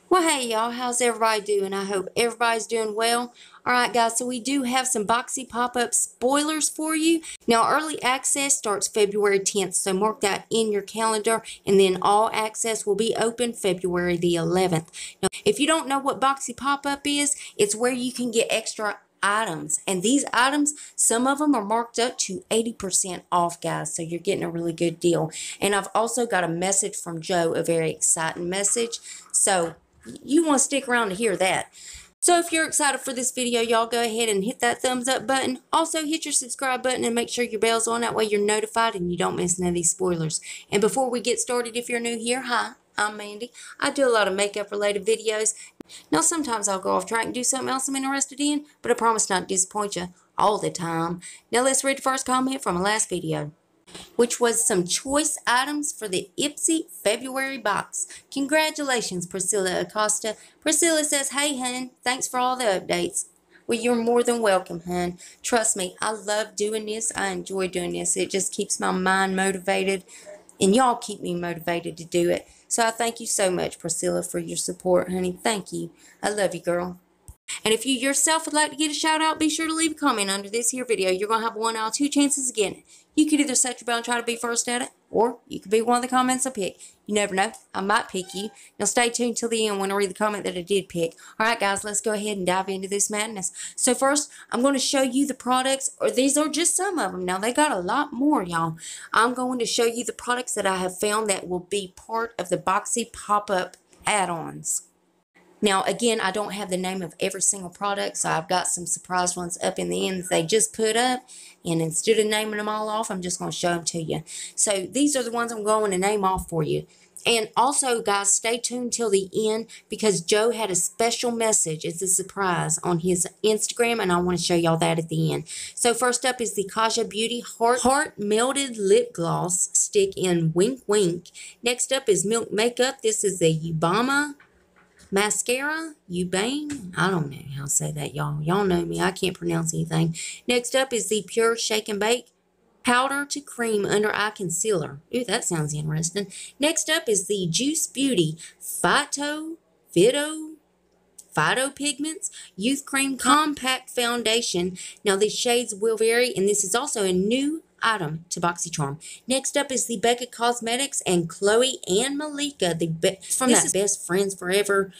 Well, hey y'all, how's everybody doing? I hope everybody's doing well. Alright guys, so we do have some Boxy pop-up spoilers for you. Now early access starts February 10th, so mark that in your calendar, and then all access will be open February the 11th. Now if you don't know what Boxy pop-up is, it's where you can get extra items, and these items, some of them are marked up to 80% off, guys, so you're getting a really good deal. And I've also got a message from Joe, a very exciting message, so you want to stick around to hear that. So if you're excited for this video, y'all go ahead and hit that thumbs up button. Also hit your subscribe button and make sure your bell's on. That way you're notified and you don't miss none of these spoilers. And before we get started, if you're new here, hi, I'm Mandy. I do a lot of makeup related videos. Now sometimes I'll go off track and do something else I'm interested in, but I promise not to disappoint you all the time. Now let's read the first comment from my last video, which was some choice items for the Ipsy February box. Congratulations, Priscilla Acosta. Priscilla says, hey, hun, thanks for all the updates. Well, you're more than welcome, hun. Trust me, I love doing this. I enjoy doing this. It just keeps my mind motivated, and y'all keep me motivated to do it. So I thank you so much, Priscilla, for your support, honey. Thank you. I love you, girl. And if you yourself would like to get a shout out, be sure to leave a comment under this here video. You're going to have 1 out of 2 chances of getting it. You could either set your bell and try to be first at it, or you could be one of the comments I pick. You never know. I might pick you. Now stay tuned till the end when I read the comment that I did pick. Alright guys, let's go ahead and dive into this madness. So first, I'm going to show you the products, or these are just some of them. Now they got a lot more, y'all. I'm going to show you the products that I have found that will be part of the Boxy pop-up add-ons. Now, again, I don't have the name of every single product, so I've got some surprise ones up in the end that they just put up, and instead of naming them all off, I'm just going to show them to you. So these are the ones I'm going to name off for you. And also, guys, stay tuned till the end because Joe had a special message. It's a surprise on his Instagram, and I want to show y'all that at the end. So first up is the SelfTaught Beauty Heart Melted Lip Gloss Stick in Wink Wink. Next up is Milk Makeup. This is the Ubama Mascara, Ubane, I don't know how to say that, y'all. Y'all know me. I can't pronounce anything. Next up is the Pure Shake and Bake Powder to Cream Under Eye Concealer. Ooh, that sounds interesting. Next up is the Juice Beauty Phyto Pigments Youth Cream Compact Foundation. Now, these shades will vary, and this is also a new item to BoxyCharm. Next up is the Becca Cosmetics and Chloe and Malika, from that Best Friends Forever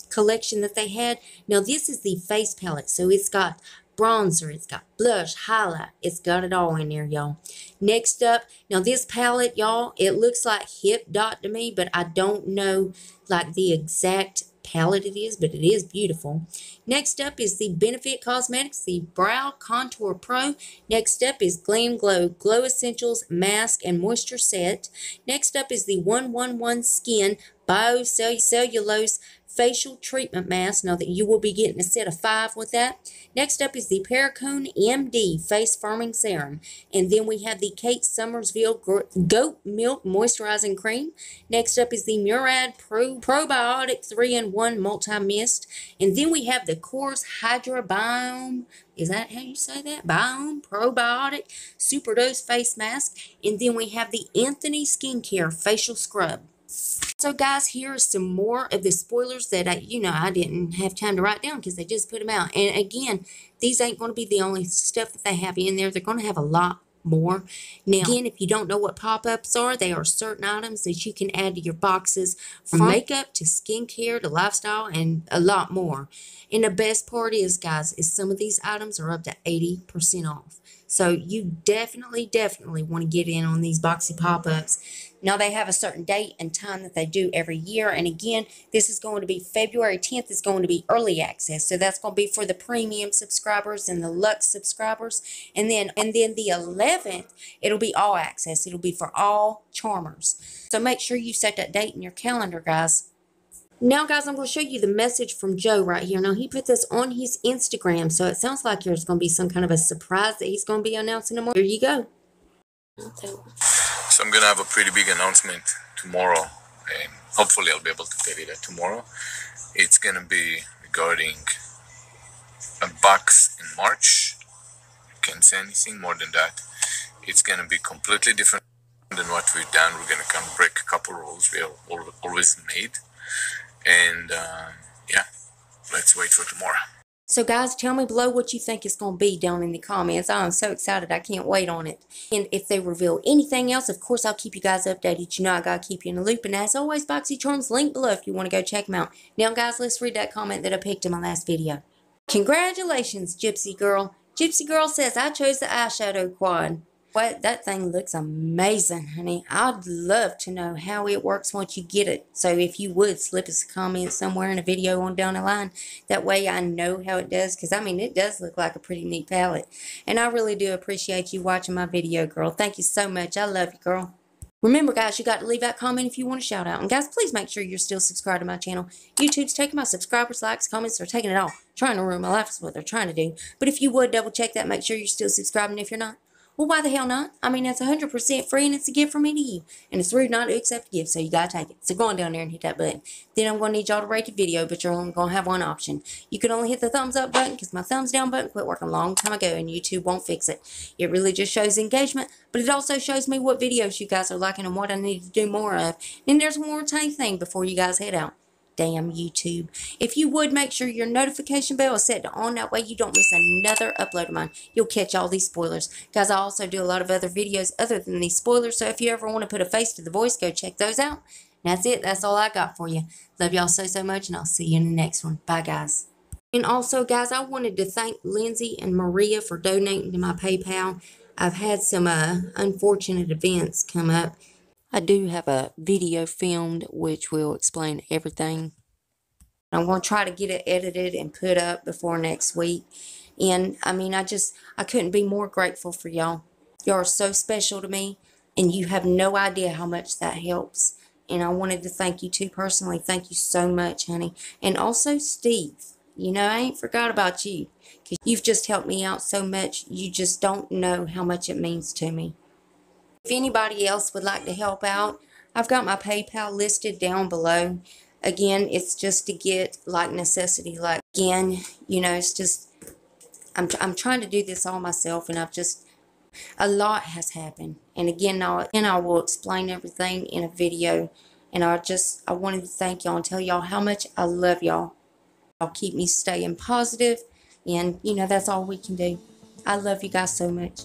collection that they had. Now this is the face palette, so it's got bronzer, it's got blush, highlight, it's got it all in there, y'all. Next up, now this palette, y'all, it looks like Hip Dot to me, but I don't know like the exact palette it is, but it is beautiful. Next up is the Benefit Cosmetics, the Brow Contour Pro. Next up is Glam Glow Glow Essentials Mask and Moisture Set. Next up is the 111 Skin Biocellulose Facial Treatment Mask. Now that you will be getting a set of 5 with that. Next up is the Perricone MD Face Firming Serum. And then we have the Kate Somersville Goat Milk Moisturizing Cream. Next up is the Murad Probiotic 3-in-1 Multi-Mist. And then we have the Core's Hydra Biome. Is that how you say that? Biome Probiotic Superdose Face Mask. And then we have the Anthony Skincare Facial Scrub. So guys, here are some more of the spoilers that I didn't have time to write down because they just put them out. And again, these ain't going to be the only stuff that they have in there. They're going to have a lot more. Now, again, if you don't know what pop-ups are, they are certain items that you can add to your boxes, from makeup to skincare to lifestyle and a lot more. And the best part is, guys, is some of these items are up to 80% off. So you definitely want to get in on these Boxy pop-ups. Now, they have a certain date and time that they do every year. And again, this is going to be February 10th is going to be early access. So that's going to be for the premium subscribers and the luxe subscribers. And then the 11th, it'll be all access. It'll be for all charmers. So make sure you set that date in your calendar, guys. Now, guys, I'm going to show you the message from Joe right here. Now, he put this on his Instagram, so it sounds like there's going to be some kind of a surprise that he's going to be announcing tomorrow. Here you go. So I'm going to have a pretty big announcement tomorrow, and hopefully I'll be able to tell you that tomorrow. It's going to be regarding a box in March. Can't say anything more than that. It's going to be completely different than what we've done. We're going to kind of break a couple rules we have always made. And yeah, let's wait for tomorrow. So guys, tell me below what you think it's going to be down in the comments. I'm so excited. I can't wait on it. And if they reveal anything else, of course, I'll keep you guys updated. You know I got to keep you in the loop. And as always, BoxyCharm's link below if you want to go check them out. Now, guys, let's read that comment that I picked in my last video. Congratulations, Gypsy Girl. Gypsy Girl says, I chose the eyeshadow quad. What? That thing looks amazing, honey. I'd love to know how it works once you get it. So if you would, slip us a comment somewhere in a video on down the line. That way I know how it does. Because, I mean, it does look like a pretty neat palette. And I really do appreciate you watching my video, girl. Thank you so much. I love you, girl. Remember, guys, you got to leave that comment if you want a shout out. And, guys, please make sure you're still subscribed to my channel. YouTube's taking my subscribers, likes, comments. They're taking it all. Trying to ruin my life is what they're trying to do. But if you would, double check that. Make sure you're still subscribing if you're not. Well, why the hell not? I mean, it's 100% free and it's a gift from me to you. And it's rude not to accept a gift, so you gotta take it. So go on down there and hit that button. Then I'm gonna need y'all to rate the video, but you're only gonna have one option. You can only hit the thumbs up button because my thumbs down button quit working a long time ago and YouTube won't fix it. It really just shows engagement, but it also shows me what videos you guys are liking and what I need to do more of. And there's one more tiny thing before you guys head out. Damn YouTube. If you would, make sure your notification bell is set to on. That way you don't miss another upload of mine. You'll catch all these spoilers. Guys, I also do a lot of other videos other than these spoilers. So if you ever want to put a face to the voice, go check those out. And that's it. That's all I got for you. Love y'all so, so much. And I'll see you in the next one. Bye, guys. And also, guys, I wanted to thank Lindsay and Maria for donating to my PayPal. I've had some unfortunate events come up. I do have a video filmed which will explain everything. I'm going to try to get it edited and put up before next week. And, I mean, I couldn't be more grateful for y'all. Y'all are so special to me, and you have no idea how much that helps. And I wanted to thank you too personally. Thank you so much, honey. And also Steve. You know, I ain't forgot about you. Because you've just helped me out so much. You just don't know how much it means to me. If anybody else would like to help out, I've got my PayPal listed down below. Again, it's just to get like necessity. Like, again, you know, it's just, I'm trying to do this all myself, and a lot has happened. And again, I will explain everything in a video. And I wanted to thank y'all and tell y'all how much I love y'all. Y'all keep me staying positive, and, you know, that's all we can do. I love you guys so much.